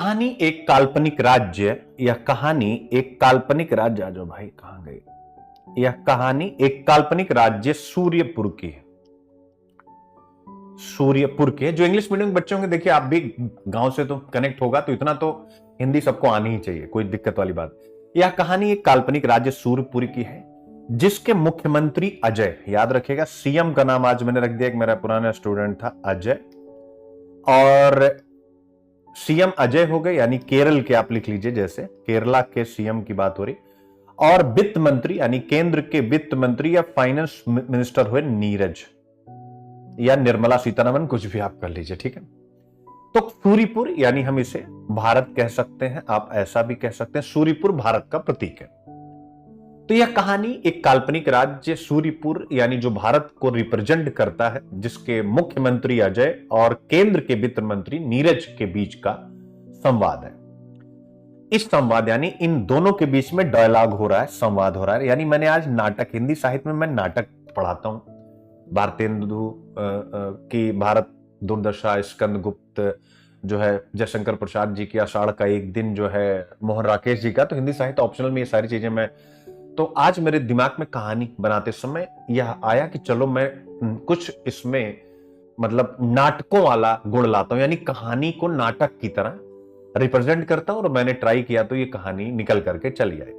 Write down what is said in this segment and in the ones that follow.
कहानी एक काल्पनिक राज्य, यह कहानी एक काल्पनिक राज्य, आ जाओ भाई कहां गए। यह कहानी एक काल्पनिक राज्य सूर्यपुर की है। सूर्यपुर के जो इंग्लिश मीडियम के बच्चे होंगे, देखिए आप भी गांव से तो कनेक्ट होगा, तो इतना तो हिंदी सबको आनी ही चाहिए, कोई दिक्कत वाली बात। यह कहानी एक काल्पनिक राज्य सूर्यपुर की है, जिसके मुख्यमंत्री अजय, याद रखिएगा सीएम का नाम आज मैंने रख दिया, एक मेरा पुराना स्टूडेंट था अजय, और सीएम अजय हो गए, यानी केरल के आप लिख लीजिए, जैसे केरला के सीएम की बात हो रही। और वित्त मंत्री यानी केंद्र के वित्त मंत्री या फाइनेंस मिनिस्टर हुए नीरज या निर्मला सीतारमन, कुछ भी आप कर लीजिए, ठीक है। तो सूर्यपुर यानी हम इसे भारत कह सकते हैं, आप ऐसा भी कह सकते हैं, सूर्यपुर भारत का प्रतीक है। तो यह कहानी एक काल्पनिक राज्य सूर्यपुर यानी जो भारत को रिप्रेजेंट करता है, जिसके मुख्यमंत्री अजय और केंद्र के वित्त मंत्री नीरज के बीच का संवाद है। इस संवाद यानी इन दोनों के बीच में डायलॉग हो रहा है, संवाद हो रहा है। यानी मैंने आज नाटक, हिंदी साहित्य में मैं नाटक पढ़ाता हूं, भारतेंदु की भारत दुर्दशा, स्कंदगुप्त जो है जयशंकर प्रसाद जी की, आषाढ़ का एक दिन जो है मोहन राकेश जी का, तो हिंदी साहित्य ऑप्शनल में ये सारी चीजें मैं, तो आज मेरे दिमाग में कहानी बनाते समय यह आया कि चलो मैं कुछ इसमें मतलब नाटकों वाला गुण लाता हूं, यानी कहानी को नाटक की तरह रिप्रेजेंट करता हूं, और मैंने ट्राई किया तो ये कहानी निकल करके चली आई।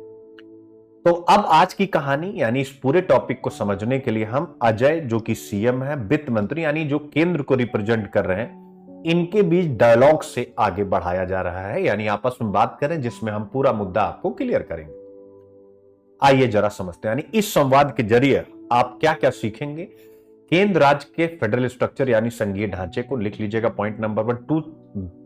तो अब आज की कहानी यानी इस पूरे टॉपिक को समझने के लिए हम अजय जो कि सीएम है, वित्त मंत्री यानी जो केंद्र को रिप्रेजेंट कर रहे हैं, इनके बीच डायलॉग से आगे बढ़ाया जा रहा है, यानी आपस में बात करें जिसमें हम पूरा मुद्दा आपको क्लियर करेंगे। आइए जरा समझते हैं, यानी इस संवाद के जरिए आप क्या क्या सीखेंगे। केंद्र राज्य के फेडरल स्ट्रक्चर यानी संघीय ढांचे को लिख लीजिएगा, पॉइंट नंबर 1।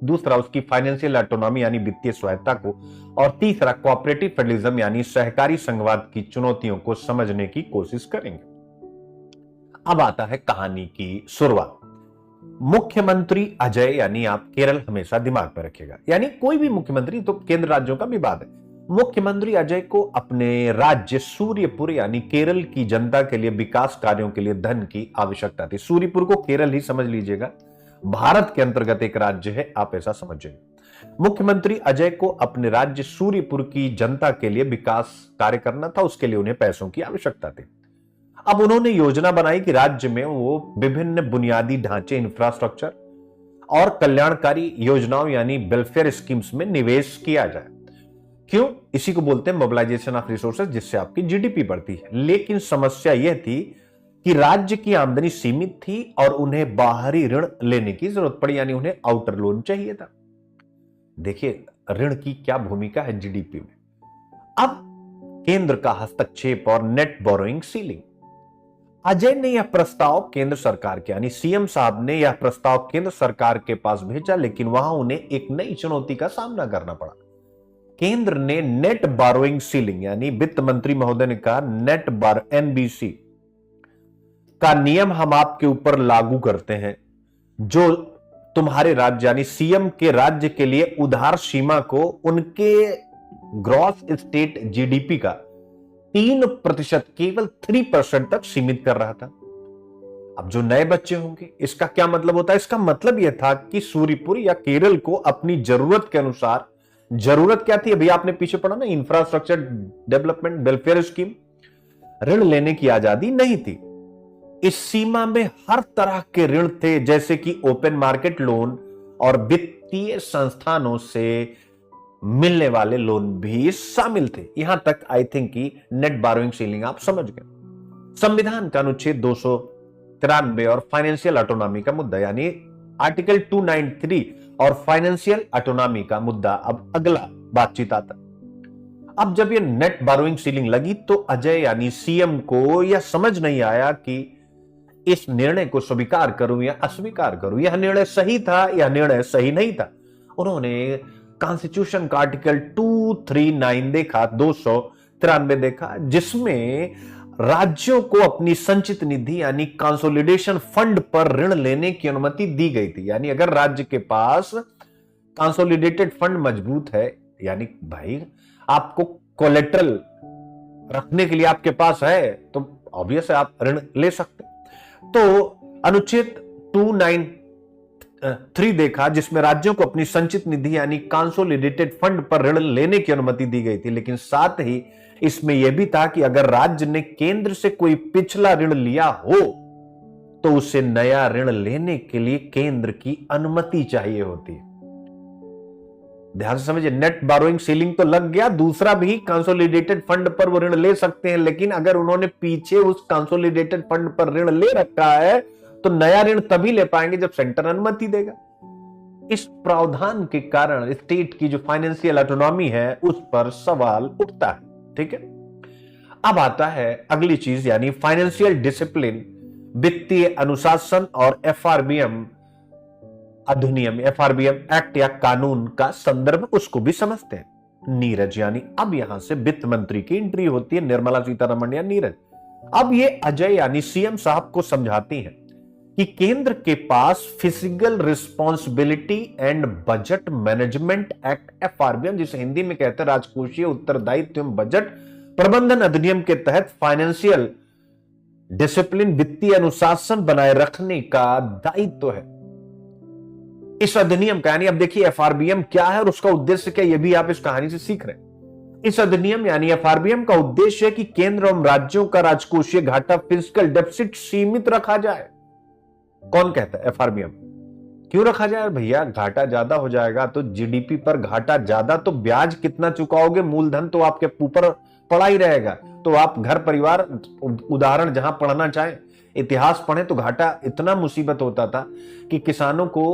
दूसरा उसकी फाइनेंशियल ऑटोनॉमी यानी वित्तीय स्वायत्ता को, और तीसरा कोऑपरेटिव फेडरलिज्म यानी सहकारी संघवाद की चुनौतियों को समझने की कोशिश करेंगे। अब आता है कहानी की शुरुआत। मुख्यमंत्री अजय यानी आप केरल हमेशा दिमाग में रखिएगा, यानी कोई भी मुख्यमंत्री, तो केंद्र राज्यों का विवाद है। मुख्यमंत्री अजय को अपने राज्य सूर्यपुर यानी केरल की जनता के लिए विकास कार्यों के लिए धन की आवश्यकता थी। सूर्यपुर को केरल ही समझ लीजिएगा, भारत के अंतर्गत एक राज्य है, आप ऐसा समझिए। मुख्यमंत्री अजय को अपने राज्य सूर्यपुर की जनता के लिए विकास कार्य करना था, उसके लिए उन्हें पैसों की आवश्यकता थी। अब उन्होंने योजना बनाई कि राज्य में वो विभिन्न बुनियादी ढांचे, इंफ्रास्ट्रक्चर और कल्याणकारी योजनाओं यानी वेलफेयर स्कीम्स में निवेश किया जाए। क्यों? इसी को बोलते हैं मोबिलाइजेशन ऑफ रिसोर्सेज, जिससे आपकी जीडीपी बढ़ती है। लेकिन समस्या यह थी कि राज्य की आमदनी सीमित थी और उन्हें बाहरी ऋण लेने की जरूरत पड़ी, यानी उन्हें आउटर लोन चाहिए था। देखिए ऋण की क्या भूमिका है जीडीपी में। अब केंद्र का हस्तक्षेप और नेट बोरोइंग सीलिंग। अजय ने यह प्रस्ताव केंद्र सरकार के यानी सीएम साहब ने यह प्रस्ताव केंद्र सरकार के पास भेजा, लेकिन वहां उन्हें एक नई चुनौती का सामना करना पड़ा। केंद्र ने नेट बारोइंग सीलिंग यानी वित्त मंत्री महोदय ने कहा, नेट बार एनबीसी का नियम हम आपके ऊपर लागू करते हैं, जो तुम्हारे राज्य यानी सीएम के राज्य के लिए उधार सीमा को उनके ग्रॉस स्टेट जीडीपी का 3%, केवल 3% तक सीमित कर रहा था। अब जो नए बच्चे होंगे, इसका क्या मतलब होता है? इसका मतलब यह था कि सूर्यपुर या केरल को अपनी जरूरत के अनुसार, जरूरत क्या थी अभी आपने पीछे पढ़ा ना, इंफ्रास्ट्रक्चर डेवलपमेंट वेलफेयर स्कीम, ऋण लेने की आजादी नहीं थी। इस सीमा में हर तरह के ऋण थे, जैसे कि ओपन मार्केट लोन और वित्तीय संस्थानों से मिलने वाले लोन भी शामिल थे। यहां तक आई थिंक कि नेट बारोइंग सीलिंग आप समझ गए। संविधान का अनुच्छेद 293 और फाइनेंशियल ऑटोनॉमी का मुद्दा यानी आर्टिकल 293 और फाइनेंशियल ऑटोनॉमी का मुद्दा, अब अगला बातचीत आता। अब जब ये नेट बारोइंग सीलिंग लगी तो अजय यानी सीएम को यह समझ नहीं आया कि इस निर्णय को स्वीकार करूं या अस्वीकार करूं, यह निर्णय सही था या निर्णय सही नहीं था। उन्होंने कॉन्स्टिट्यूशन का आर्टिकल 239 देखा, 293 देखा, जिसमें राज्यों को अपनी संचित निधि यानी कंसोलिडेशन फंड पर ऋण लेने की अनुमति दी गई थी। यानी अगर राज्य के पास कंसोलिडेटेड फंड मजबूत है, यानी भाई आपको कोलेट्रल रखने के लिए आपके पास है, तो ऑब्वियस है आप ऋण ले सकते। तो अनुच्छेद 3 देखा, जिसमें राज्यों को अपनी संचित निधि यानी कंसोलिडेटेड फंड पर ऋण लेने की अनुमति दी गई थी, लेकिन साथ ही इसमें यह भी था कि अगर राज्य ने केंद्र से कोई पिछला ऋण लिया हो तो उसे नया ऋण लेने के लिए केंद्र की अनुमति चाहिए होती है। ध्यान से समझिए, नेट बोरोइंग सीलिंग तो लग गया, दूसरा भी कंसोलिडेटेड फंड पर वो ऋण ले सकते हैं, लेकिन अगर उन्होंने पीछे उस कंसोलिडेटेड फंड पर ऋण ले रखा है तो नया ऋण तभी ले पाएंगे जब सेंटर अनुमति देगा। इस प्रावधान के कारण स्टेट की जो फाइनेंशियल ऑटोनॉमी है उस पर सवाल उठता है। ठीक है, अब आता है अगली चीज, यानी फाइनेंशियल डिसिप्लिन, वित्तीय अनुशासन और एफआरबीएम अधिनियम, एफआरबीएम एक्ट या कानून का संदर्भ, उसको भी समझते हैं। नीरज, यानी अब यहां से वित्त मंत्री की एंट्री होती है, निर्मला सीतारमण या नीरज। अब ये अजय यानी सीएम साहब को समझाती हैं कि केंद्र के पास fiscal responsibility and budget management act, FRBM जिसे हिंदी में कहते हैं राजकोषीय उत्तरदायित्व एवं बजट प्रबंधन अधिनियम के तहत फाइनेंशियल डिसिप्लिन, वित्तीय अनुशासन बनाए रखने का दायित्व है। इस अधिनियम का, यानी अब देखिए एफआरबीएम क्या है और उसका उद्देश्य क्या, यह भी आप इस कहानी से सीख रहे हैं। इस अधिनियम यानी एफआरबीएम का उद्देश्य है कि केंद्र एवं राज्यों का राजकोषीय घाटा, फिजिकल डेफिसिट सीमित रखा जाए। कौन कहता है? एफआरबीएम। क्यों रखा जाए भैया? घाटा ज्यादा हो जाएगा तो जीडीपी पर घाटा ज्यादा, तो ब्याज कितना चुकाओगे, मूलधन तो आपके ऊपर पड़ा ही रहेगा। तो आप घर परिवार उदाहरण जहां पढ़ना चाहें, इतिहास पढ़ें, तो घाटा इतना मुसीबत होता था कि किसानों को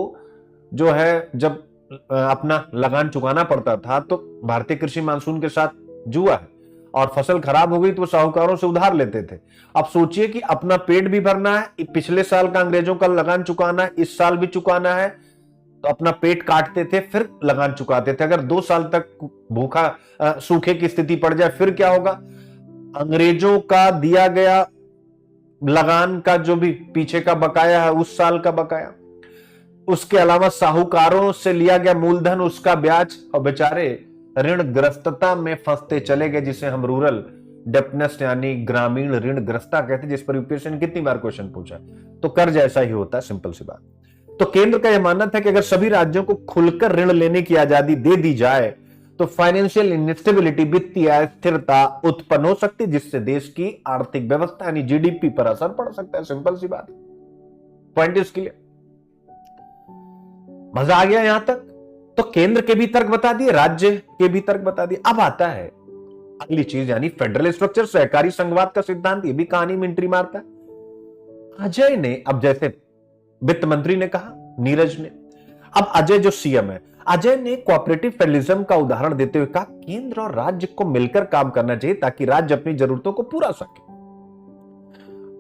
जो है जब अपना लगान चुकाना पड़ता था तो भारतीय कृषि मानसून के साथ जुआ है और फसल खराब हो गई तो साहूकारों से उधार लेते थे। अब सोचिए कि अपना पेट भी भरना है, पिछले साल का अंग्रेजों का लगान चुकाना है, इस साल भी चुकाना है, तो अपना पेट काटते थे फिर लगान चुकाते थे। अगर 2 साल तक भूखा सूखे की स्थिति पड़ जाए फिर क्या होगा? अंग्रेजों का दिया गया लगान का जो भी पीछे का बकाया है उस साल का बकाया, उसके अलावा साहूकारों से लिया गया मूलधन, उसका ब्याज, और बेचारे ऋणग्रस्तता में फंसते चले गए, जिसे हम रूरल डेप्टनेस यानी ग्रामीण ऋणग्रस्तता कहते हैं, जिस पर यूपीएससी ने कितनी बार क्वेश्चन पूछा। तो कर्ज ऐसा ही होता है, सिंपल सी बात। तो केंद्र का यह मानना था कि अगर सभी राज्यों को खुलकर ऋण लेने की आजादी दे दी जाए तो फाइनेंशियल इंस्टेबिलिटी, वित्तीय अस्थिरता उत्पन्न हो सकती, जिससे देश की आर्थिक व्यवस्था यानी जीडीपी पर असर पड़ सकता है। सिंपल सी बात, पॉइंट इसके लिए मजा आ गया यहां तक? तो केंद्र के भी तर्क बता दिए, राज्य के भी तर्क बता दिए। अब आता है अगली चीज, यानी फेडरल स्ट्रक्चर, सहकारी संघवाद का सिद्धांत। ये भी कहानी में एंट्री मारता है। अजय ने, अब जैसे वित्त मंत्री ने कहा, नीरज ने, अब अजय जो सीएम है, अजय ने कोऑपरेटिव फेडरलिज्म का उदाहरण देते हुए कहा केंद्र और राज्य को मिलकर काम करना चाहिए ताकि राज्य अपनी जरूरतों को पूरा सके।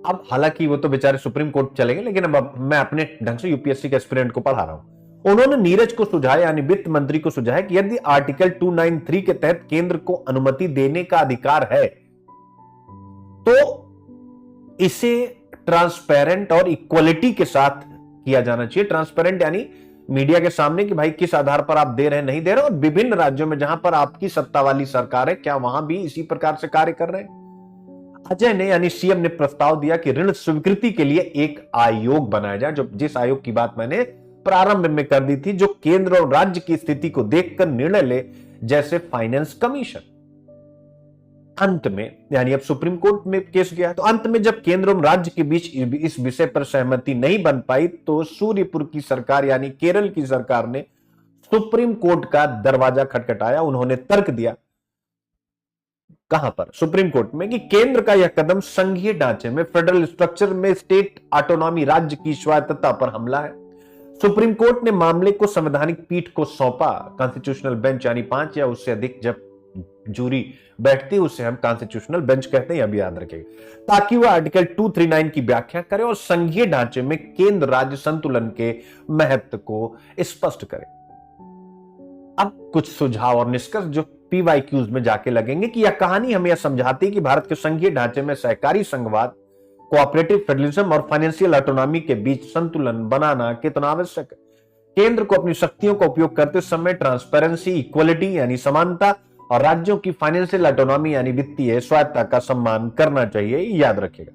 अब हालांकि वो तो बेचारे सुप्रीम कोर्ट चले गए, लेकिन अब मैं अपने ढंग से यूपीएससी के एस्पिरेंट को पढ़ा रहा हूं। उन्होंने नीरज को सुझाया, यानी वित्त मंत्री को सुझाया कि यदि आर्टिकल 293 के तहत केंद्र को अनुमति देने का अधिकार है तो इसे ट्रांसपेरेंट और इक्वलिटी के साथ किया जाना चाहिए। ट्रांसपेरेंट यानी मीडिया के सामने कि भाई किस आधार पर आप दे रहे हैं, नहीं दे रहे, और विभिन्न राज्यों में जहां पर आपकी सत्ता वाली सरकार है क्या वहां भी इसी प्रकार से कार्य कर रहे हैं। अजय ने यानी सीएम ने प्रस्ताव दिया कि ऋण स्वीकृति के लिए एक आयोग बनाया जाए, जो जिस आयोग की बात मैंने प्रारंभ में कर दी थी, जो केंद्र और राज्य की स्थिति को देखकर निर्णय ले, जैसे फाइनेंस कमीशन। अंत में, यानी अब सुप्रीम कोर्ट में केस गया, तो अंत में जब केंद्र और राज्य के बीच इस विषय पर सहमति नहीं बन पाई तो सूर्यपुर की सरकार यानी केरल की सरकार ने सुप्रीम कोर्ट का दरवाजा खटखटाया। उन्होंने तर्क दिया, कहां पर? सुप्रीम कोर्ट में, कि केंद्र का यह कदम संघीय ढांचे में, फेडरल स्ट्रक्चर में स्टेट ऑटोनॉमी, राज्य की स्वायत्तता पर हमला है। सुप्रीम कोर्ट ने मामले को संवैधानिक पीठ को सौंपा, कॉन्स्टिट्यूशनल बेंच, यानी 5 या उससे अधिक जब जूरी बैठती है उसे हम कॉन्स्टिट्यूशनल बेंच कहते हैं, यह भी याद रखेगा, ताकि वह आर्टिकल 239 की व्याख्या करे और संघीय ढांचे में केंद्र राज्य संतुलन के महत्व को स्पष्ट करे। अब कुछ सुझाव और निष्कर्ष जो पीवाईक्यूज में जाके लगेंगे कि यह कहानी हमें यह समझाती है कि भारत के संघीय ढांचे में सहकारी संघवाद, कोऑपरेटिव फेडरलिज्म और फाइनेंशियल ऑटोनॉमी के बीच संतुलन बनाना कितना आवश्यक है। केंद्र को अपनी शक्तियों का उपयोग करते समय ट्रांसपेरेंसी, इक्वलिटी यानी समानता और राज्यों की फाइनेंशियल ऑटोनॉमी यानी वित्तीय स्वायत्तता का सम्मान करना चाहिए, याद रखिएगा।